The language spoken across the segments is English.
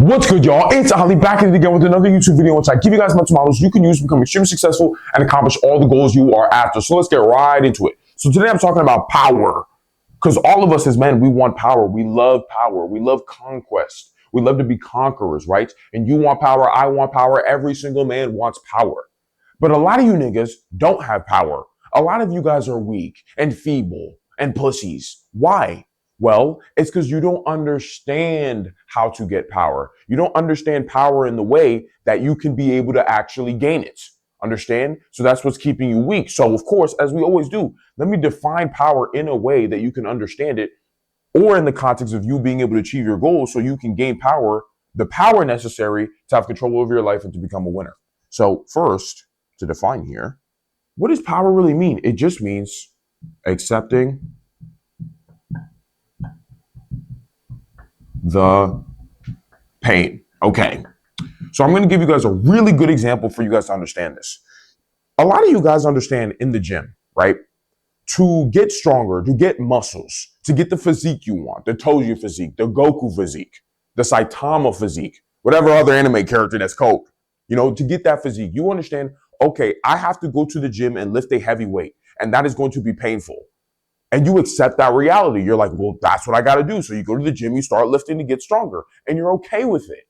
What's good, y'all? It's Ali back at it again with another YouTube video in which I give you guys mental models you can use to become extremely successful and accomplish all the goals you are after. So let's get right into it. So today I'm talking about power, because all of us as men, we want power. We love power. We love conquest. We love to be conquerors, right? And you want power. I want power. Every single man wants power. But a lot of you niggas don't have power. A lot of you guys are weak and feeble and pussies. Why? Well, it's because you don't understand how to get power. You don't understand power in the way that you can be able to actually gain it. Understand? So that's what's keeping you weak. So of course, as we always do, let me define power in a way that you can understand it, or in the context of you being able to achieve your goals so you can gain power, the power necessary to have control over your life and to become a winner. So first, to define here, what does power really mean? It just means accepting the pain. Okay. So I'm going to give you guys a really good example for you guys to understand this. A lot of you guys understand in the gym, right? To get stronger, to get muscles, to get the physique you want, the Toji physique, the Goku physique, the Saitama physique, whatever other anime character that's called, to get that physique, you understand, okay, I have to go to the gym and lift a heavy weight, and that is going to be painful. And you accept that reality. You're like, well, that's what I got to do. So you go to the gym, you start lifting to get stronger, and you're okay with it.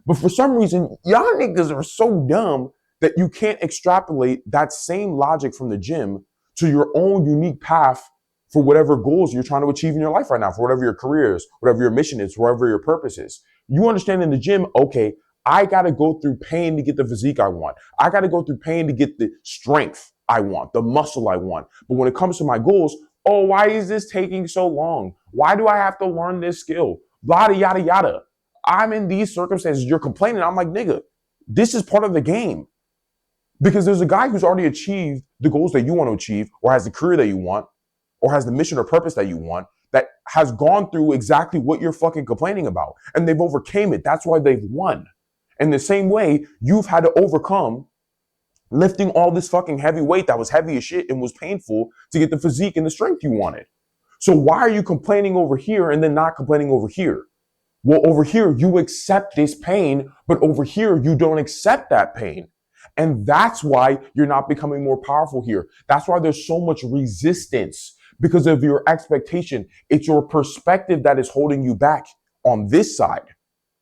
But for some reason, y'all niggas are so dumb that you can't extrapolate that same logic from the gym to your own unique path for whatever goals you're trying to achieve in your life right now, for whatever your career is, whatever your mission is, whatever your purpose is. You understand in the gym, okay, I got to go through pain to get the physique I want. I got to go through pain to get the strength I want, the muscle I want. But when it comes to my goals, oh, why is this taking so long? Why do I have to learn this skill? Yada, yada, yada. I'm in these circumstances. You're complaining. I'm like, nigga, this is part of the game. Because there's a guy who's already achieved the goals that you want to achieve, or has the career that you want, or has the mission or purpose that you want, that has gone through exactly what you're fucking complaining about. And they've overcame it. That's why they've won. In the same way, you've had to overcome lifting all this fucking heavy weight that was heavy as shit and was painful to get the physique and the strength you wanted. So why are you complaining over here and then not complaining over here? Well, over here, you accept this pain, but over here, you don't accept that pain. And that's why you're not becoming more powerful here. That's why there's so much resistance, because of your expectation. It's your perspective that is holding you back on this side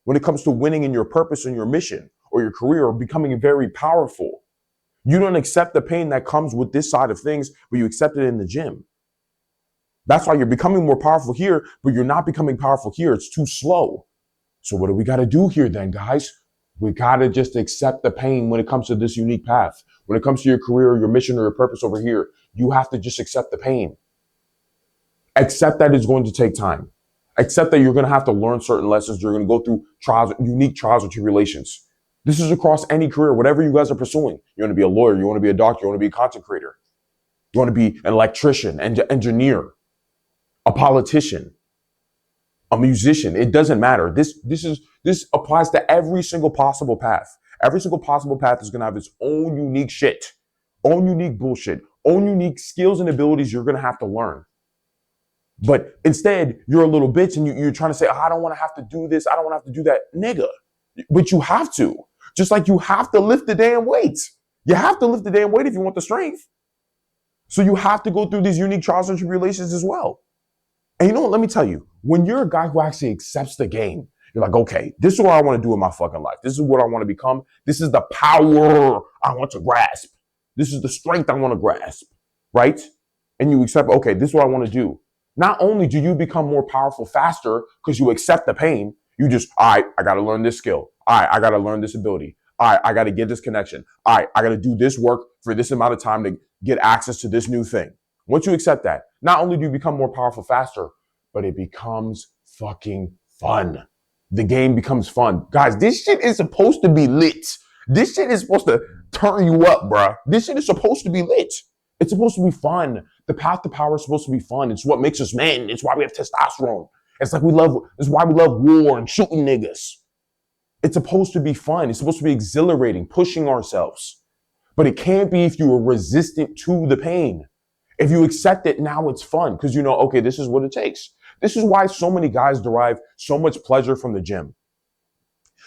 when it comes to winning in your purpose and your mission or your career or becoming very powerful. You don't accept the pain that comes with this side of things, but you accept it in the gym. That's why you're becoming more powerful here, but you're not becoming powerful here. It's too slow. So what do we got to do here then, guys? We got to just accept the pain when it comes to this unique path. When it comes to your career or your mission or your purpose over here, you have to just accept the pain. Accept that it's going to take time. Accept that you're going to have to learn certain lessons. You're going to go through unique trials or tribulations. This is across any career, whatever you guys are pursuing. You want to be a lawyer, you want to be a doctor, you want to be a content creator. You want to be an electrician, an engineer, a politician, a musician. It doesn't matter. This applies to every single possible path. Every single possible path is going to have its own unique shit, own unique bullshit, own unique skills and abilities you're going to have to learn. But instead, you're a little bitch and you're trying to say, I don't want to have to do this. I don't want to have to do that. Nigga, but you have to. Just like you have to lift the damn weights. You have to lift the damn weight if you want the strength. So you have to go through these unique trials and tribulations as well. And you know what? Let me tell you, when you're a guy who actually accepts the game, you're like, okay, this is what I want to do in my fucking life. This is what I want to become. This is the power I want to grasp. This is the strength I want to grasp, right? And you accept, okay, this is what I want to do. Not only do you become more powerful faster because you accept the pain, you just, all right, I got to learn this skill. All right, I got to learn this ability. All right, I got to get this connection. All right, I got to do this work for this amount of time to get access to this new thing. Once you accept that, not only do you become more powerful faster, but it becomes fucking fun. The game becomes fun. Guys, this shit is supposed to be lit. This shit is supposed to turn you up, bruh. This shit is supposed to be lit. It's supposed to be fun. The path to power is supposed to be fun. It's what makes us men. It's why we have testosterone. It's why we love war and shooting niggas. It's supposed to be fun. It's supposed to be exhilarating, pushing ourselves. But it can't be if you are resistant to the pain. If you accept it, now it's fun because you know, okay, this is what it takes. This is why so many guys derive so much pleasure from the gym.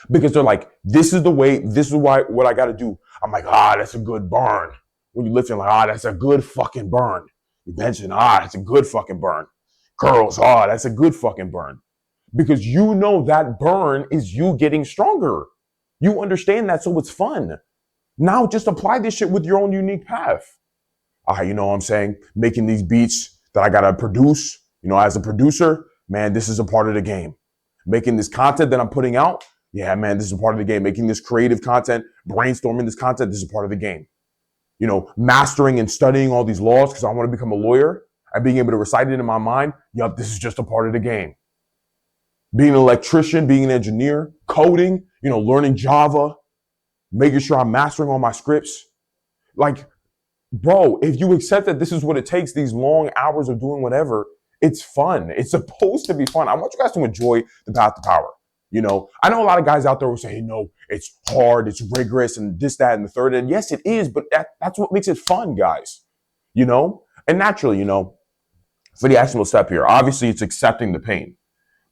because they're like, this is the weight, this is what I got to do. I'm like, that's a good burn. When you lift, you're like, that's a good fucking burn. You benching, that's a good fucking burn. Curls, that's a good fucking burn. Because you know that burn is you getting stronger. You understand that, so it's fun. Now just apply this shit with your own unique path. You know what I'm saying? Making these beats that I gotta produce, as a producer, man, this is a part of the game. Making this content that I'm putting out, yeah, man, this is a part of the game. Making this creative content, brainstorming this content, this is a part of the game. Mastering and studying all these laws because I want to become a lawyer and being able to recite it in my mind, yup, this is just a part of the game. Being an electrician, being an engineer, coding, learning Java, making sure I'm mastering all my scripts. Like, bro, if you accept that this is what it takes, these long hours of doing whatever, it's fun. It's supposed to be fun. I want you guys to enjoy the path to power. I know a lot of guys out there will say, no, it's hard, it's rigorous, and this, that, and the third. And yes, it is, but that's what makes it fun, guys. And naturally, for the actionable step here, obviously it's accepting the pain.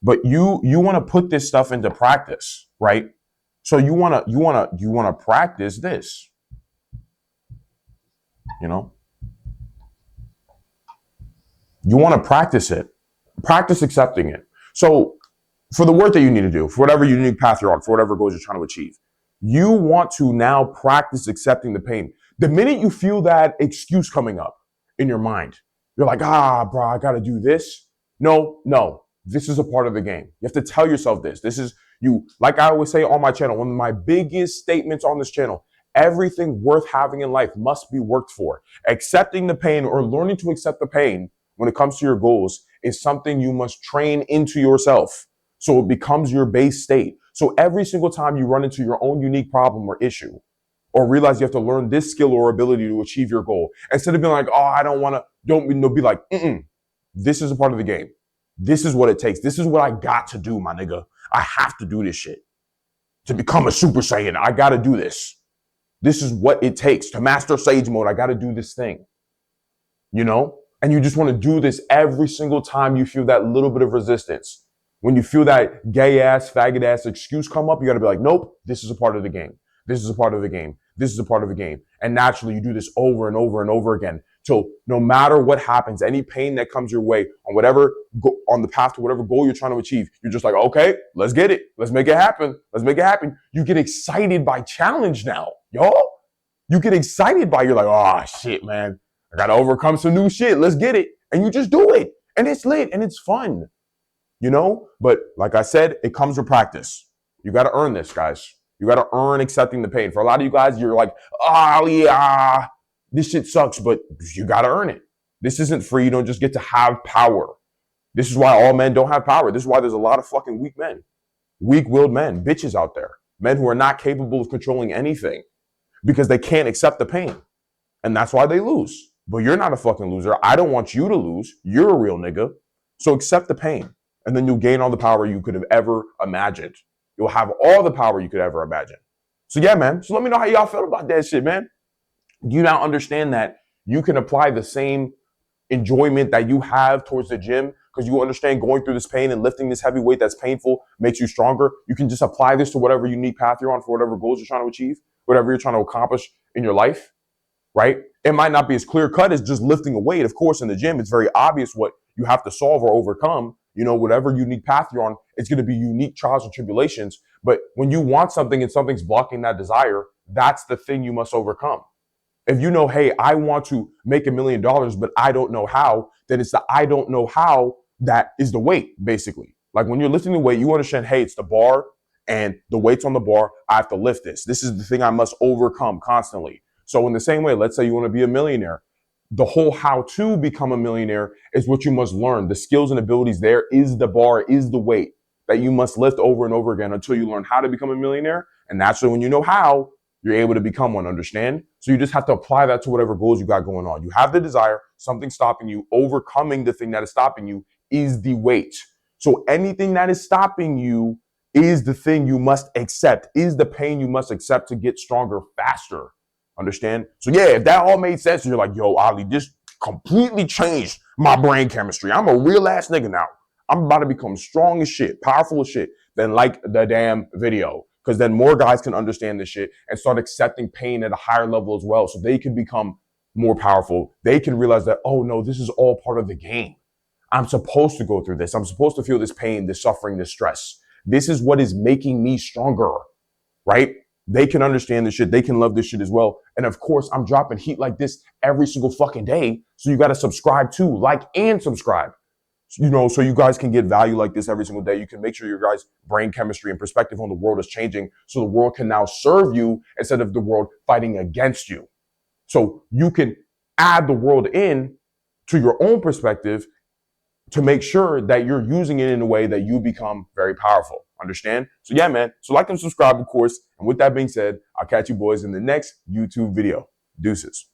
But you want to put this stuff into practice, right? So you want to practice this. You want to practice it. Practice accepting it. So for the work that you need to do, for whatever unique path you're on, for whatever goals you're trying to achieve, you want to now practice accepting the pain. The minute you feel that excuse coming up in your mind, you're like, bro, I got to do this. No, this is a part of the game. You have to tell yourself this. This is you. Like I always say on my channel, one of my biggest statements on this channel, everything worth having in life must be worked for. Accepting the pain or learning to accept the pain when it comes to your goals is something you must train into yourself. So it becomes your base state. So every single time you run into your own unique problem or issue, or realize you have to learn this skill or ability to achieve your goal, instead of being like, I don't want to, be like, this is a part of the game. This is what it takes. This is what I got to do, my nigga. I have to do this shit. To become a Super Saiyan, I got to do this. This is what it takes. To master Sage Mode, I got to do this thing. And you just want to do this every single time you feel that little bit of resistance. When you feel that gay ass, faggot ass excuse come up, you got to be like, nope, this is a part of the game. This is a part of the game. This is a part of the game. And naturally, you do this over and over and over again. So no matter what happens, any pain that comes your way on the path to whatever goal you're trying to achieve, you're just like, okay, let's get it. Let's make it happen. Let's make it happen. You get excited by challenge now, y'all. You get excited by, you're like, shit, man. I got to overcome some new shit. Let's get it. And you just do it. And it's lit and it's fun. But like I said, it comes with practice. You got to earn this, guys. You got to earn accepting the pain. For a lot of you guys, you're like, yeah, this shit sucks, but you got to earn it. This isn't free. You don't just get to have power. This is why all men don't have power. This is why there's a lot of fucking weak men, weak-willed men, bitches out there, men who are not capable of controlling anything because they can't accept the pain. And that's why they lose. But you're not a fucking loser. I don't want you to lose. You're a real nigga. So accept the pain. And then you'll gain all the power you could have ever imagined. You'll have all the power you could ever imagine. So yeah, man. So let me know how y'all feel about that shit, man. Do you now understand that you can apply the same enjoyment that you have towards the gym because you understand going through this pain and lifting this heavy weight that's painful makes you stronger? You can just apply this to whatever unique path you're on for whatever goals you're trying to achieve, whatever you're trying to accomplish in your life, right? It might not be as clear cut as just lifting a weight. Of course, in the gym, it's very obvious what you have to solve or overcome. Whatever unique path you're on, it's going to be unique trials and tribulations. But when you want something and something's blocking that desire, that's the thing you must overcome. If you know, hey, I want to make $1 million, but I don't know how, then it's the I don't know how that is the weight, basically. Like when you're lifting the weight, you understand, hey, it's the bar and the weight's on the bar. I have to lift this. This is the thing I must overcome constantly. So in the same way, let's say you want to be a millionaire. The whole how to become a millionaire is what you must learn. The skills and abilities there is the bar, is the weight that you must lift over and over again until you learn how to become a millionaire. And naturally, when you know how, you're able to become one, understand? So you just have to apply that to whatever goals you got going on. You have the desire, something stopping you, overcoming the thing that is stopping you is the weight. So anything that is stopping you is the thing you must accept, is the pain you must accept to get stronger faster. Understand? So yeah, if that all made sense, and you're like, yo, Ali, this completely changed my brain chemistry. I'm a real ass nigga now. I'm about to become strong as shit, powerful as shit. Then like the damn video. because then more guys can understand this shit and start accepting pain at a higher level as well. So they can become more powerful. They can realize that, oh no, this is all part of the game. I'm supposed to go through this. I'm supposed to feel this pain, this suffering, this stress. This is what is making me stronger, right? They can understand this shit. They can love this shit as well. And of course, I'm dropping heat like this every single fucking day. So you got to subscribe too, like and subscribe, so you guys can get value like this every single day. You can make sure your guys' brain chemistry and perspective on the world is changing. So the world can now serve you instead of the world fighting against you. So you can add the world in to your own perspective to make sure that you're using it in a way that you become very powerful. Understand? So yeah, man. So like and subscribe, of course. And with that being said, I'll catch you boys in the next YouTube video. Deuces.